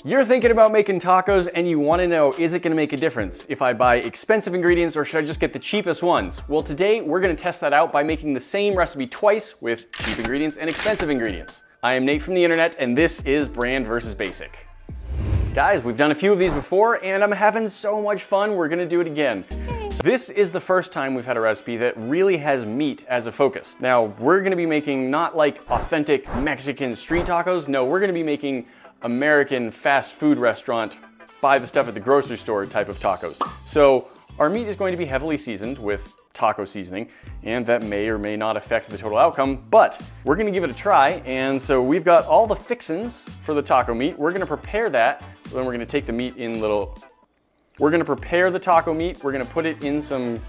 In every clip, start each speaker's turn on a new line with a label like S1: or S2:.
S1: You're thinking about making tacos and you want to know, is it going to make a difference if I buy expensive ingredients or should I just get the cheapest ones? Well, today we're going to test that out by making the same recipe twice with cheap ingredients and expensive ingredients. I am Nate from the internet and this is Brand vs. Basic. Guys, we've done a few of these before and I'm having so much fun, we're going to do it again. So this is the first time we've had a recipe that really has meat as a focus. Now, we're going to be making not like authentic Mexican street tacos, no, we're going to be making American fast food restaurant, buy the stuff at the grocery store type of tacos. So our meat is going to be heavily seasoned with taco seasoning, and that may or may not affect the total outcome, but we're gonna give it a try. And so we've got all the fixins for the taco meat. We're gonna prepare that, then we're gonna take the meat in we're gonna prepare the taco meat, we're gonna put it in some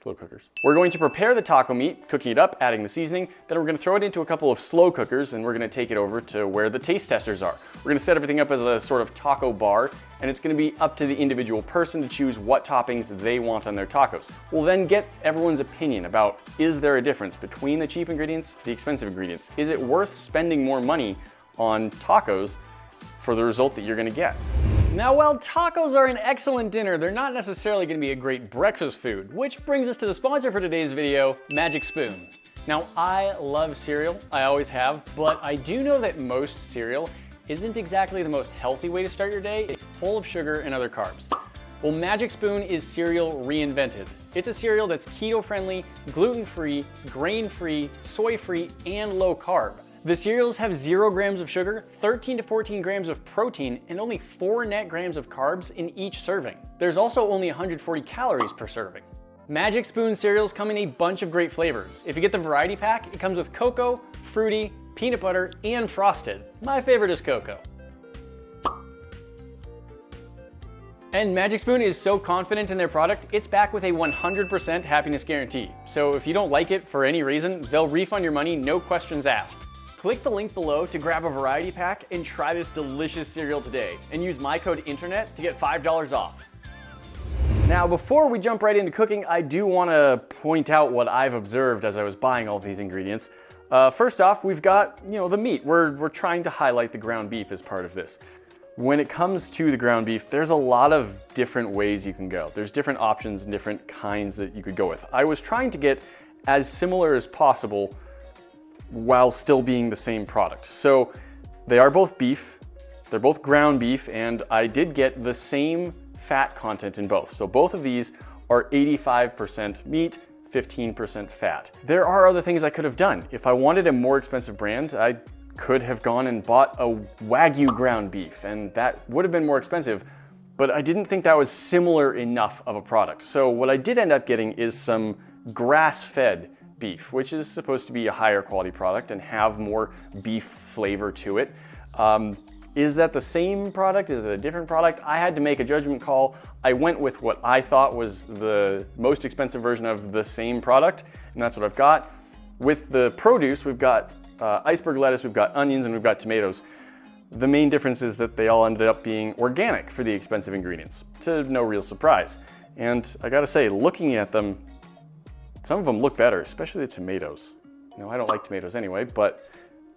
S1: slow cookers. We're going to prepare the taco meat, cooking it up, adding the seasoning, then we're gonna throw it into a couple of slow cookers and we're gonna take it over to where the taste testers are. We're gonna set everything up as a sort of taco bar and it's gonna be up to the individual person to choose what toppings they want on their tacos. We'll then get everyone's opinion about, is there a difference between the cheap ingredients, the expensive ingredients? Is it worth spending more money on tacos for the result that you're gonna get? Now, while tacos are an excellent dinner, they're not necessarily going to be a great breakfast food, which brings us to the sponsor for today's video, Magic Spoon. Now, I love cereal, I always have, but I do know that most cereal isn't exactly the most healthy way to start your day. It's full of sugar and other carbs. Well, Magic Spoon is cereal reinvented. It's a cereal that's keto-friendly, gluten-free, grain-free, soy-free, and low-carb. The cereals have 0 grams of sugar, 13 to 14 grams of protein, and only 4 net grams of carbs in each serving. There's also only 140 calories per serving. Magic Spoon cereals come in a bunch of great flavors. If you get the variety pack, it comes with cocoa, fruity, peanut butter, and frosted. My favorite is cocoa. And Magic Spoon is so confident in their product, it's back with a 100% happiness guarantee. So if you don't like it for any reason, they'll refund your money, no questions asked. Click the link below to grab a variety pack and try this delicious cereal today, and use my code INTERNET to get $5 off. Now, before we jump right into cooking, I do want to point out what I've observed as I was buying all of these ingredients. First off, we've got, the meat. We're trying to highlight the ground beef as part of this. When it comes to the ground beef, there's a lot of different ways you can go. There's different options and different kinds that you could go with. I was trying to get as similar as possible while still being the same product. So they are both beef, they're both ground beef, and I did get the same fat content in both. So both of these are 85% meat, 15% fat. There are other things I could have done. If I wanted a more expensive brand, I could have gone and bought a Wagyu ground beef, and that would have been more expensive, but I didn't think that was similar enough of a product. So what I did end up getting is some grass-fed beef, which is supposed to be a higher quality product and have more beef flavor to it. Is that the same product? Is it a different product? I had to make a judgment call. I went with what I thought was the most expensive version of the same product, and that's what I've got. With the produce, we've got iceberg lettuce, we've got onions, and we've got tomatoes. The main difference is that they all ended up being organic for the expensive ingredients, to no real surprise. And I gotta say, looking at them, some of them look better, especially the tomatoes. I don't like tomatoes anyway, but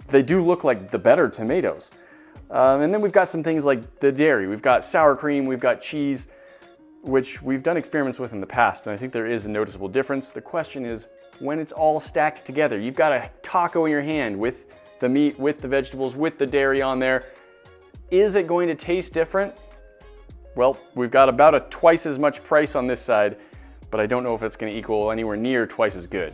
S1: they do look like the better tomatoes. And then we've got some things like the dairy. We've got sour cream, we've got cheese, which we've done experiments with in the past, and I think there is a noticeable difference. The question is, when it's all stacked together, you've got a taco in your hand with the meat, with the vegetables, with the dairy on there, is it going to taste different? Well, we've got about a twice as much price on this side, but I don't know if it's going to equal anywhere near twice as good.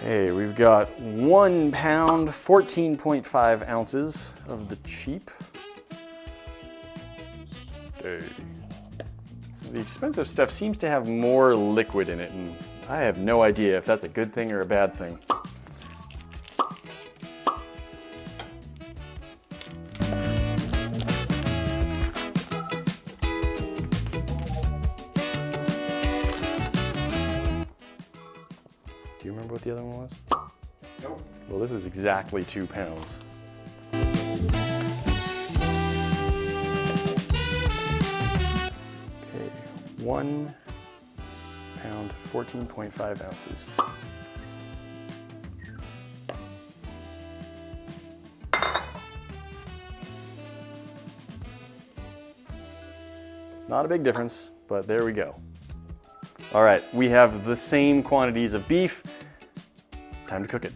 S1: Okay, we've got 1 pound, 14.5 ounces of the cheap steak. The expensive stuff seems to have more liquid in it, and I have no idea if that's a good thing or a bad thing. Do you remember what the other one was?
S2: Nope.
S1: Well, this is exactly 2 pounds. 1 pound, 14.5 ounces. Not a big difference, but there we go. All right, we have the same quantities of beef. Time to cook it.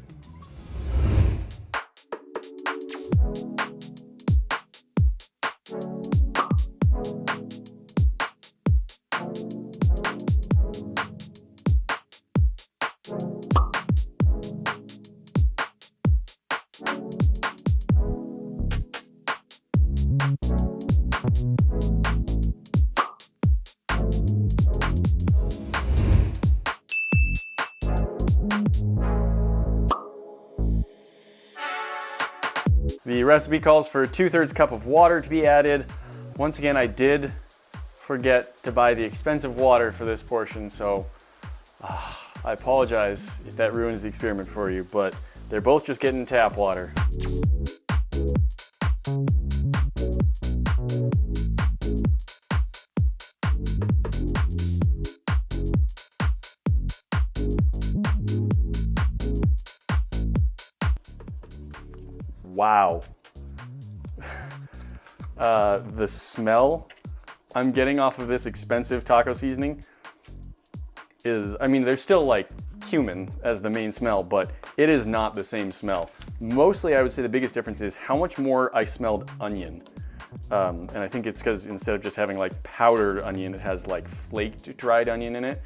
S1: The recipe calls for 2/3 cup of water to be added. Once again, I did forget to buy the expensive water for this portion, so I apologize if that ruins the experiment for you, but they're both just getting tap water. Wow. The smell I'm getting off of this expensive taco seasoning is, I mean, there's still like cumin as the main smell, but it is not the same smell. Mostly, I would say the biggest difference is how much more I smelled onion. And I think it's because instead of just having like powdered onion, it has like flaked dried onion in it.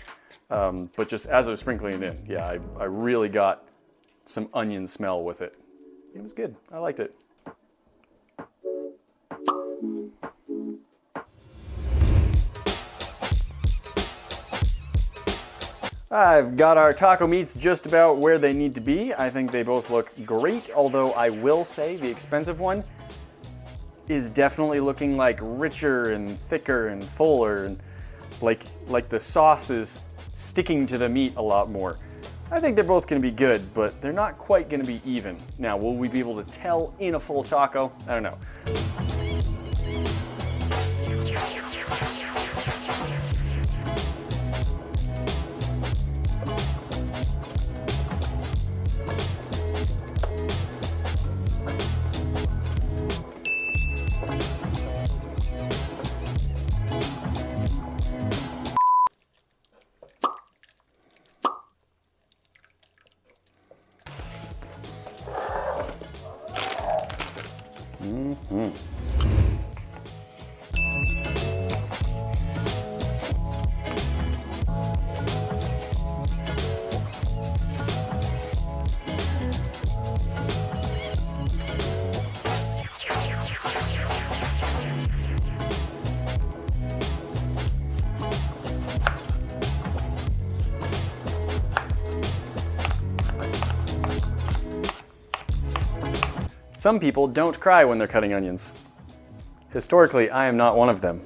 S1: But just as I was sprinkling it in, yeah, I really got some onion smell with it. It was good. I liked it. I've got our taco meats just about where they need to be. I think they both look great, although I will say the expensive one is definitely looking like richer and thicker and fuller, and like the sauce is sticking to the meat a lot more. I think they're both going to be good, but they're not quite going to be even. Now, will we be able to tell in a full taco? I don't know. Some people don't cry when they're cutting onions. Historically, I am not one of them.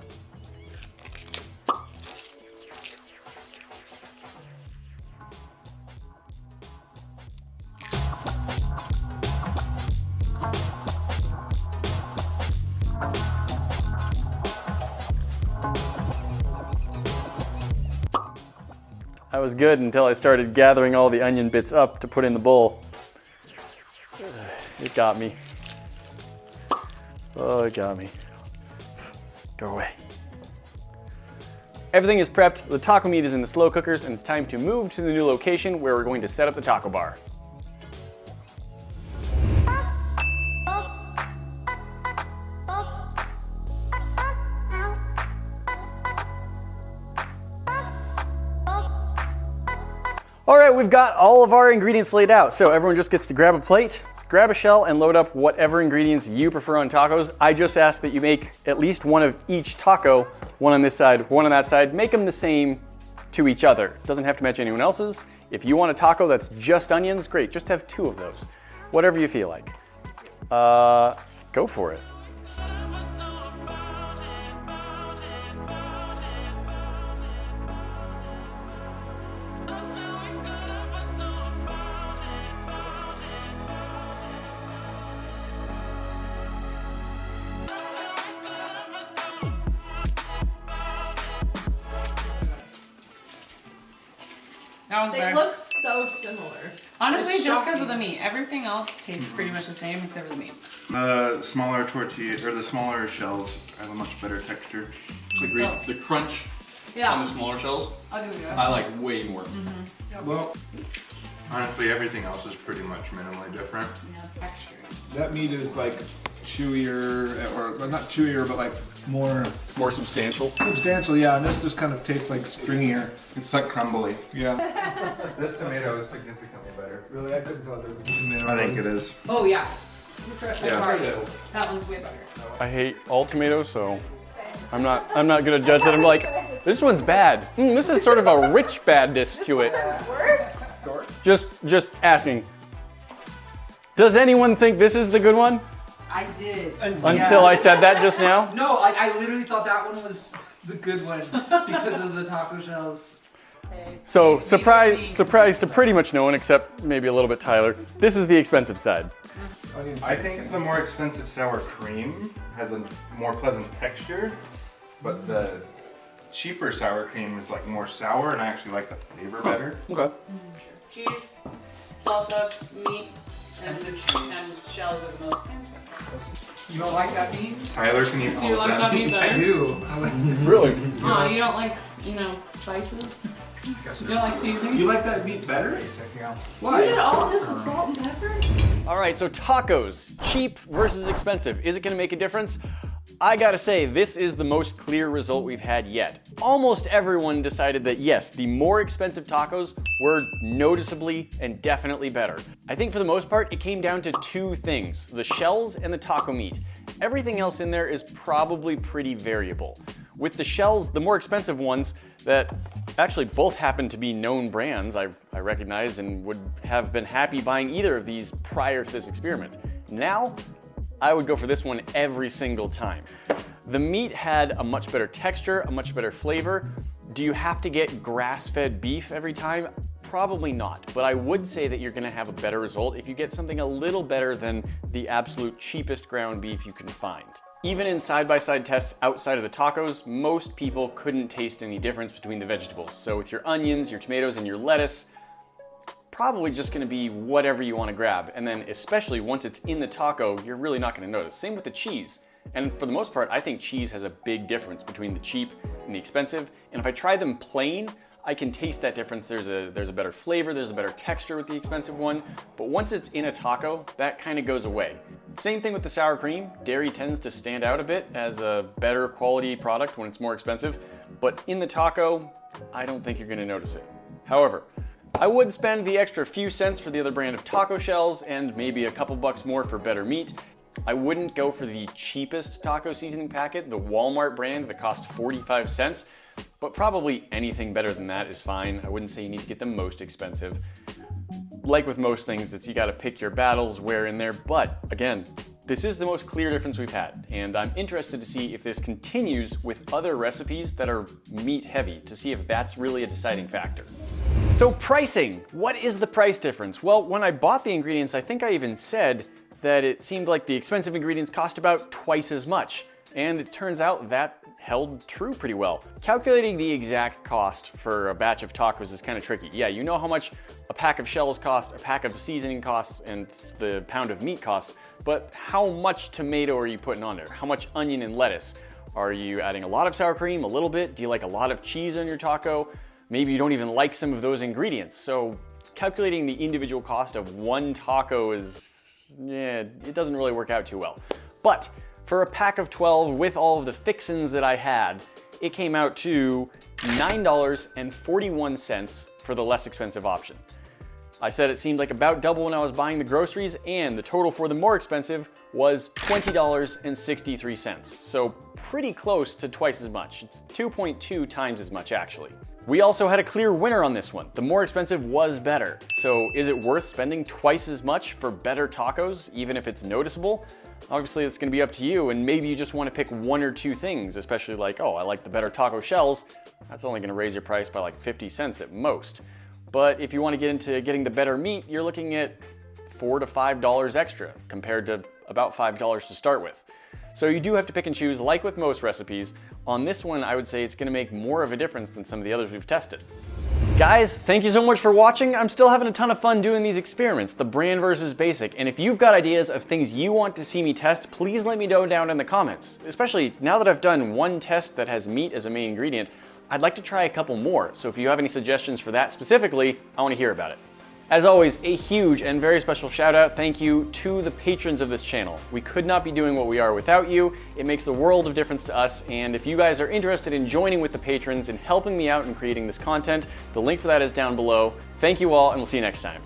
S1: I was good until I started gathering all the onion bits up to put in the bowl. It got me. Oh, it got me. Go away. Everything is prepped, the taco meat is in the slow cookers, and it's time to move to the new location where we're going to set up the taco bar. All right, we've got all of our ingredients laid out, so everyone just gets to grab a plate, grab a shell, and load up whatever ingredients you prefer on tacos. I just ask that you make at least one of each taco, one on this side, one on that side. Make them the same to each other. It doesn't have to match anyone else's. If you want a taco that's just onions, great, just have 2 of those. Whatever you feel like. Go for it.
S2: That one's
S3: They
S2: better.
S3: look so similar.
S2: Honestly,
S3: It's
S2: just because of
S3: shocking.
S2: the meat. Everything else tastes pretty much the same except for the meat.
S4: The smaller tortilla, or the smaller shells have a much better texture.
S1: Agreed.
S2: Oh.
S1: The crunch
S2: Yeah.
S1: on the smaller shells,
S2: I'll give you
S1: I
S2: that.
S1: like way more.
S4: Well, honestly, everything else is pretty much minimally different.
S2: Yeah, texture.
S5: That meat is like chewier, or well, not chewier, but like more
S1: More substantial.
S5: substantial. Yeah, and this just kind of tastes like stringier.
S4: It's like crumbly.
S5: Yeah.
S4: This tomato is significantly better.
S5: Really, I couldn't tell the difference.
S4: I think it is.
S2: Oh yeah.
S4: Yeah.
S2: That one's way better.
S1: I hate all tomatoes, so I'm not gonna judge it. I'm like, this one's bad. This is sort of a rich badness to it.
S3: Worse?
S1: Just asking. Does anyone think this is the good one?
S6: I did.
S1: Until I said that just now?
S6: No, I literally thought that one was the good one because of the taco shells.
S1: So surprise to pretty much no one except maybe a little bit Tyler. This is the expensive side.
S4: I think the more expensive sour cream has a more pleasant texture, but the cheaper sour cream is like more sour, and I actually like the flavor better.
S1: Okay.
S2: Cheese, salsa, meat, and shells are the most.
S6: You don't like that meat?
S4: Tyler can eat
S2: Do
S4: all
S2: you
S4: of
S2: like
S4: that.
S2: that meat
S6: I
S2: better?
S6: do. I like
S1: Really?
S2: Oh, you don't like, spices? You don't like seasoning?
S5: You like that meat better?
S2: You did all this with salt and pepper?
S1: All right, so tacos, cheap versus expensive. Is it gonna make a difference? I gotta say, this is the most clear result we've had yet. Almost everyone decided that yes, the more expensive tacos were noticeably and definitely better. I think for the most part, it came down to two things, the shells and the taco meat. Everything else in there is probably pretty variable. With the shells, the more expensive ones that actually both happen to be known brands I recognize and would have been happy buying either of these prior to this experiment. Now, I would go for this one every single time. The meat had a much better texture, a much better flavor. Do you have to get grass-fed beef every time? Probably not, but I would say that you're gonna have a better result if you get something a little better than the absolute cheapest ground beef you can find. Even in side-by-side tests outside of the tacos, most people couldn't taste any difference between the vegetables. So with your onions, your tomatoes, and your lettuce, probably just gonna be whatever you wanna grab. And then especially once it's in the taco, you're really not gonna notice. Same with the cheese. And for the most part, I think cheese has a big difference between the cheap and the expensive. And if I try them plain, I can taste that difference. There's a better flavor, there's a better texture with the expensive one. But once it's in a taco, that kind of goes away. Same thing with the sour cream. Dairy tends to stand out a bit as a better quality product when it's more expensive. But in the taco, I don't think you're gonna notice it. However, I would spend the extra few cents for the other brand of taco shells and maybe a couple bucks more for better meat. I wouldn't go for the cheapest taco seasoning packet, the Walmart brand that costs 45 cents, but probably anything better than that is fine. I wouldn't say you need to get the most expensive. Like with most things, it's you gotta pick your battles where in there, but again, this is the most clear difference we've had, and I'm interested to see if this continues with other recipes that are meat heavy, to see if that's really a deciding factor. So pricing, what is the price difference? Well, when I bought the ingredients, I think I even said that it seemed like the expensive ingredients cost about twice as much, and it turns out that held true pretty well. Calculating the exact cost for a batch of tacos is kind of tricky. Yeah, you know how much a pack of shells cost, a pack of seasoning costs, and the pound of meat costs, but how much tomato are you putting on there? How much onion and lettuce? Are you adding a lot of sour cream, a little bit? Do you like a lot of cheese on your taco? Maybe you don't even like some of those ingredients. So calculating the individual cost of one taco it doesn't really work out too well. But for a pack of 12 with all of the fixins that I had, it came out to $9.41 for the less expensive option. I said it seemed like about double when I was buying the groceries, and the total for the more expensive was $20.63. So pretty close to twice as much. It's 2.2 times as much actually. We also had a clear winner on this one. The more expensive was better. So is it worth spending twice as much for better tacos, even if it's noticeable? Obviously, it's gonna be up to you, and maybe you just wanna pick one or two things, especially like, oh, I like the better taco shells. That's only gonna raise your price by like 50 cents at most. But if you wanna get into getting the better meat, you're looking at $4 to $5 extra compared to about $5 to start with. So you do have to pick and choose, like with most recipes. On this one, I would say it's gonna make more of a difference than some of the others we've tested. Guys, thank you so much for watching. I'm still having a ton of fun doing these experiments, the brand versus basic. And if you've got ideas of things you want to see me test, please let me know down in the comments. Especially now that I've done one test that has meat as a main ingredient, I'd like to try a couple more. So if you have any suggestions for that specifically, I want to hear about it. As always, a huge and very special shout out thank you to the patrons of this channel. We could not be doing what we are without you. It makes the world of difference to us, and if you guys are interested in joining with the patrons and helping me out in creating this content, the link for that is down below. Thank you all, and we'll see you next time.